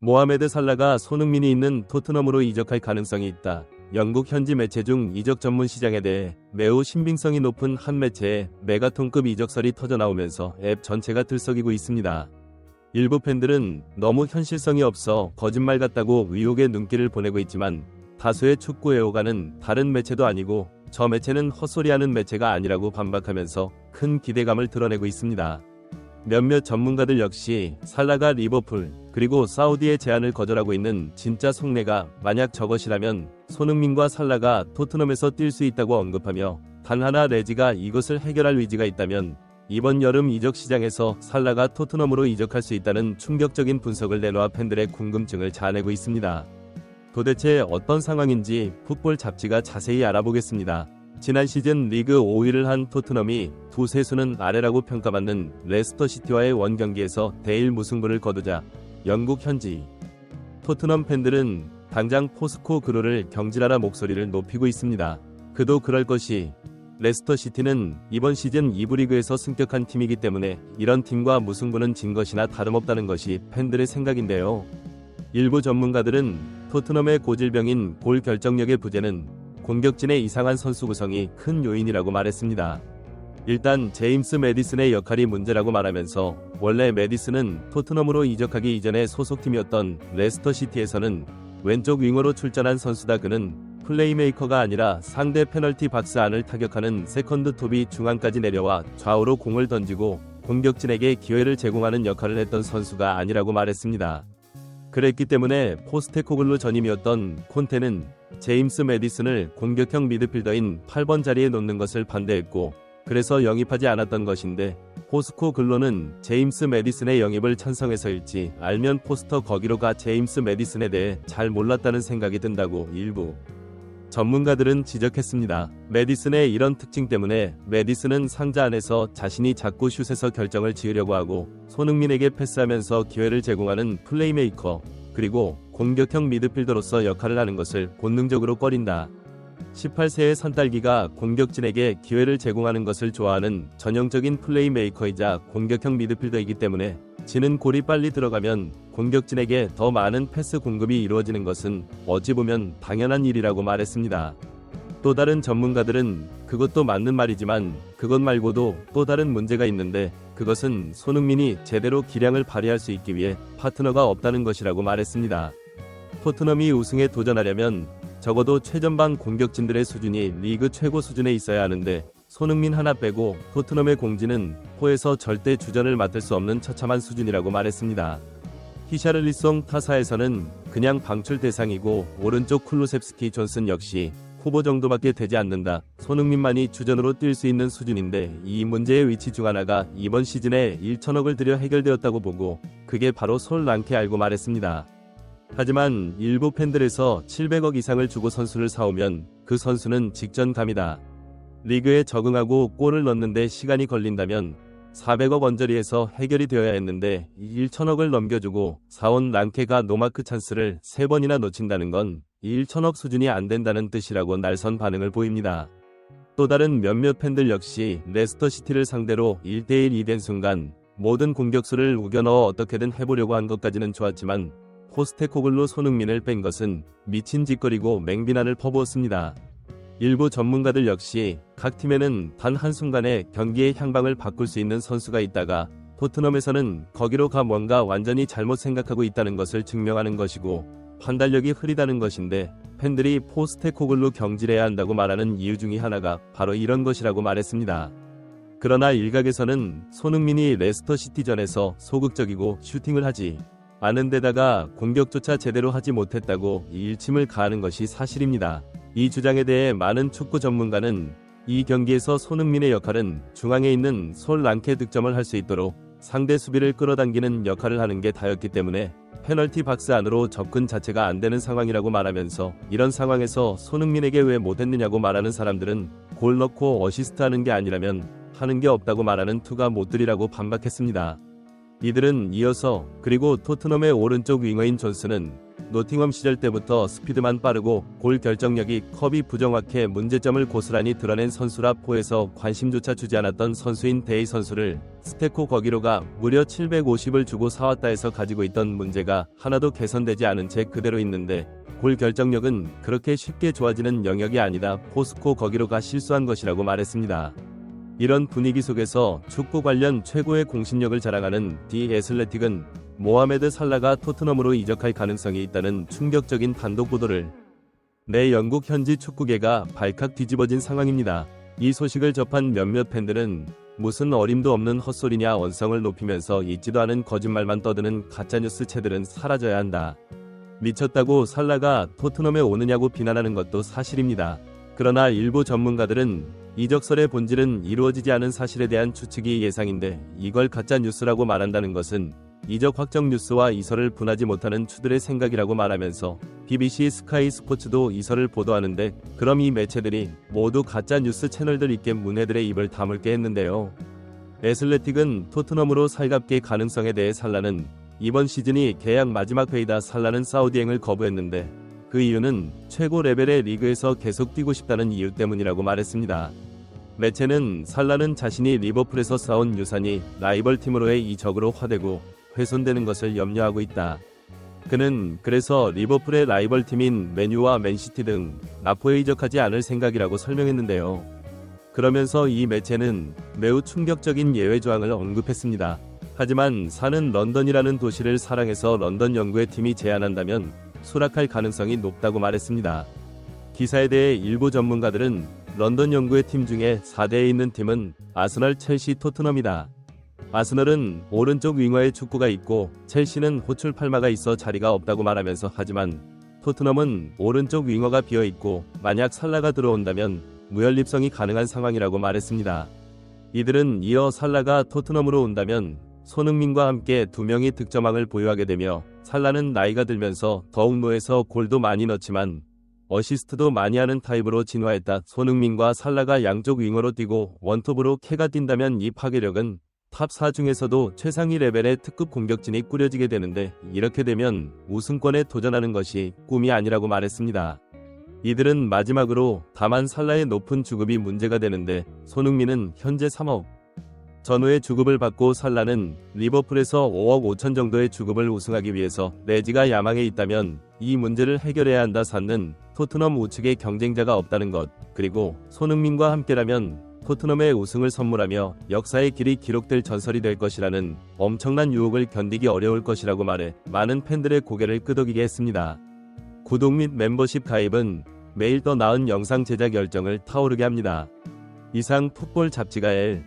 모하메드 살라가 손흥민이 있는 토트넘으로 이적할 가능성이 있다. 영국 현지 매체 중 이적 전문 시장에 대해 매우 신빙성이 높은 한 매체에 메가톤급 이적설이 터져나오면서 앱 전체가 들썩이고 있습니다. 일부 팬들은 너무 현실성이 없어 거짓말 같다고 의혹의 눈길을 보내고 있지만, 다수의 축구 애호가는 다른 매체도 아니고 저 매체는 헛소리하는 매체가 아니라고 반박하면서 큰 기대감을 드러내고 있습니다. 몇몇 전문가들 역시 살라가 리버풀 그리고 사우디의 제안을 거절하고 있는 진짜 속내가 만약 저것이라면 손흥민과 살라가 토트넘에서 뛸 수 있다고 언급하며, 단 하나 레지가 이것을 해결할 의지가 있다면 이번 여름 이적 시장에서 살라가 토트넘으로 이적할 수 있다는 충격적인 분석을 내놓아 팬들의 궁금증을 자아내고 있습니다. 도대체 어떤 상황인지 풋볼 잡지가 자세히 알아보겠습니다. 지난 시즌 리그 5위를 한 토트넘이 두세 수는 아래라고 평가받는 레스터시티와의 원경기에서 대일 무승부를 거두자 영국 현지 토트넘 팬들은 당장 포스코 그로를 경질하라 목소리를 높이고 있습니다. 그도 그럴 것이, 레스터시티는 이번 시즌 2부 리그에서 승격한 팀이기 때문에 이런 팀과 무승부는 진 것이나 다름없다는 것이 팬들의 생각인데요. 일부 전문가들은 토트넘의 고질병인 골 결정력의 부재는 공격진의 이상한 선수 구성이 큰 요인이라고 말했습니다. 일단 제임스 매디슨의 역할이 문제라고 말하면서, 원래 매디슨은 토트넘으로 이적하기 이전에 소속팀이었던 레스터시티에서는 왼쪽 윙어로 출전한 선수다. 그는 플레이메이커가 아니라 상대 페널티 박스 안을 타격하는 세컨드 톱이 중앙까지 내려와 좌우로 공을 던지고 공격진에게 기회를 제공하는 역할을 했던 선수가 아니라고 말했습니다. 그랬기 때문에 포스테코글루 전임이었던 콘테는 제임스 매디슨을 공격형 미드필더인 8번 자리에 놓는 것을 반대했고, 그래서 영입하지 않았던 것인데, 포스코 글로는 제임스 매디슨의 영입을 찬성해서일지 알면 포스터 거기로 가 제임스 매디슨에 대해 잘 몰랐다는 생각이 든다고 일부 전문가들은 지적했습니다. 매디슨의 이런 특징 때문에 매디슨은 상자 안에서 자신이 자꾸 슛에서 결정을 지으려고 하고, 손흥민에게 패스하면서 기회를 제공하는 플레이메이커 그리고 공격형 미드필더로서 역할을 하는 것을 본능적으로 꺼린다. 18세의 산딸기가 공격진에게 기회를 제공하는 것을 좋아하는 전형적인 플레이메이커이자 공격형 미드필더이기 때문에 지는 골이 빨리 들어가면 공격진에게 더 많은 패스 공급이 이루어지는 것은 어찌 보면 당연한 일이라고 말했습니다. 또 다른 전문가들은 그것도 맞는 말이지만 그것 말고도 또 다른 문제가 있는데, 그것은 손흥민이 제대로 기량을 발휘할 수 있기 위해 파트너가 없다는 것이라고 말했습니다. 토트넘이 우승에 도전하려면 적어도 최전방 공격진들의 수준이 리그 최고 수준에 있어야 하는데, 손흥민 하나 빼고 토트넘의 공진은 포에서 절대 주전을 맡을 수 없는 처참한 수준이라고 말했습니다. 히샤를리송 타사에서는 그냥 방출 대상이고 오른쪽 쿨루셉스키 존슨 역시 후보 정도밖에 되지 않는다. 손흥민만이 주전으로 뛸 수 있는 수준인데, 이 문제의 위치 중 하나가 이번 시즌에 1천억을 들여 해결되었다고 보고 그게 바로 솔 랑케 알고 말했습니다. 하지만 일부 팬들에서 700억 이상을 주고 선수를 사오면 그 선수는 직전감이다. 리그에 적응하고 골을 넣는데 시간이 걸린다면 400억 언저리에서 해결이 되어야 했는데 1천억을 넘겨주고 사온 랑케가 노마크 찬스를 3번이나 놓친다는 건 1천억 수준이 안 된다는 뜻이라고 날선 반응을 보입니다. 또 다른 몇몇 팬들 역시 레스터시티를 상대로 1대1 2된 순간 모든 공격수를 우겨넣어 어떻게든 해보려고 한 것까지는 좋았지만 포스테코글루 손흥민을 뺀 것은 미친 짓거리고 맹비난을 퍼부었습니다. 일부 전문가들 역시 각 팀에는 단 한순간에 경기의 향방을 바꿀 수 있는 선수가 있다가 토트넘에서는 거기로 가 뭔가 완전히 잘못 생각하고 있다는 것을 증명하는 것이고 판단력이 흐리다는 것인데, 팬들이 포스테코글루 경질해야 한다고 말하는 이유 중의 하나가 바로 이런 것이라고 말했습니다. 그러나 일각에서는 손흥민이 레스터시티전에서 소극적이고 슈팅을 하지 않은 데다가 공격조차 제대로 하지 못했다고 일침을 가하는 것이 사실입니다. 이 주장에 대해 많은 축구 전문가는 이 경기에서 손흥민의 역할은 중앙에 있는 솔 랑케 득점을 할 수 있도록 상대 수비를 끌어당기는 역할을 하는 게 다였기 때문에 페널티 박스 안으로 접근 자체가 안 되는 상황이라고 말하면서, 이런 상황에서 손흥민에게 왜 못했느냐고 말하는 사람들은 골 넣고 어시스트하는 게 아니라면 하는 게 없다고 말하는 투가 못들이라고 반박했습니다. 이들은 이어서 그리고 토트넘의 오른쪽 윙어인 존슨은 노팅엄 시절 때부터 스피드만 빠르고 골 결정력이 컵이 부정확해 문제점을 고스란히 드러낸 선수라 포에서 관심조차 주지 않았던 선수인 데이 선수를 스테코 거기로가 무려 750을 주고 사왔다 해서 가지고 있던 문제가 하나도 개선되지 않은 채 그대로 있는데 골 결정력은 그렇게 쉽게 좋아지는 영역이 아니다. 포스코 거기로가 실수한 것이라고 말했습니다. 이런 분위기 속에서 축구 관련 최고의 공신력을 자랑하는 디 애슬레틱은 모하메드 살라가 토트넘으로 이적할 가능성이 있다는 충격적인 단독 보도를 내 영국 현지 축구계가 발칵 뒤집어진 상황입니다. 이 소식을 접한 몇몇 팬들은 무슨 어림도 없는 헛소리냐 언성을 높이면서 있지도 않은 거짓말만 떠드는 가짜뉴스 채들은 사라져야 한다. 미쳤다고 살라가 토트넘에 오느냐고 비난하는 것도 사실입니다. 그러나 일부 전문가들은 이적설의 본질은 이루어지지 않은 사실에 대한 추측이 예상인데 이걸 가짜뉴스라고 말한다는 것은 이적 확정 뉴스와 이설을 분하지 못하는 추들의 생각이라고 말하면서 BBC 스카이 스포츠도 이설을 보도하는데 그럼 이 매체들이 모두 가짜뉴스 채널들 있게 문해들의 입을 다물게 했는데요. 애슬레틱은 토트넘으로 살갑게 가능성에 대해 살라는 이번 시즌이 계약 마지막 회의다. 살라는 사우디행을 거부했는데 그 이유는 최고 레벨의 리그에서 계속 뛰고 싶다는 이유 때문이라고 말했습니다. 매체는 살라는 자신이 리버풀에서 쌓은 유산이 라이벌 팀으로의 이적으로 화되고 훼손되는 것을 염려하고 있다. 그는 그래서 리버풀의 라이벌 팀인 맨유와 맨시티 등 나포에 이적하지 않을 생각이라고 설명했는데요. 그러면서 이 매체는 매우 충격적인 예외 조항을 언급했습니다. 하지만 사는 런던이라는 도시를 사랑해서 런던 연구의 팀이 제안한다면 수락할 가능성이 높다고 말했습니다. 기사에 대해 일부 전문가들은 런던 연구의 팀 중에 4대에 있는 팀은 아스널, 첼시, 토트넘이다. 아스널은 오른쪽 윙어에 축구가 있고 첼시는 호출 팔마가 있어 자리가 없다고 말하면서 하지만 토트넘은 오른쪽 윙어가 비어있고 만약 살라가 들어온다면 무연립성이 가능한 상황이라고 말했습니다. 이들은 이어 살라가 토트넘으로 온다면 손흥민과 함께 두 명이 득점왕을 보유하게 되며 살라는 나이가 들면서 더욱 노해서 골도 많이 넣지만 어시스트도 많이 하는 타입으로 진화했다. 손흥민과 살라가 양쪽 윙어로 뛰고 원톱으로 캐가 뛴다면 이 파괴력은 탑4 중에서도 최상위 레벨의 특급 공격진이 꾸려지게 되는데 이렇게 되면 우승권에 도전하는 것이 꿈이 아니라고 말했습니다. 이들은 마지막으로 다만 살라의 높은 주급이 문제가 되는데 손흥민은 현재 3억 전후의 주급을 받고 살라는 리버풀에서 5억 5천 정도의 주급을 우승하기 위해서 레지가 야망에 있다면 이 문제를 해결해야 한다. 샀는 토트넘 우측에 경쟁자가 없다는 것, 그리고 손흥민과 함께라면 토트넘의 우승을 선물하며 역사의 길이 기록될 전설이 될 것이라는 엄청난 유혹을 견디기 어려울 것이라고 말해 많은 팬들의 고개를 끄덕이게 했습니다. 구독 및 멤버십 가입은 매일 더 나은 영상 제작 열정을 타오르게 합니다. 이상 풋볼 잡지가 L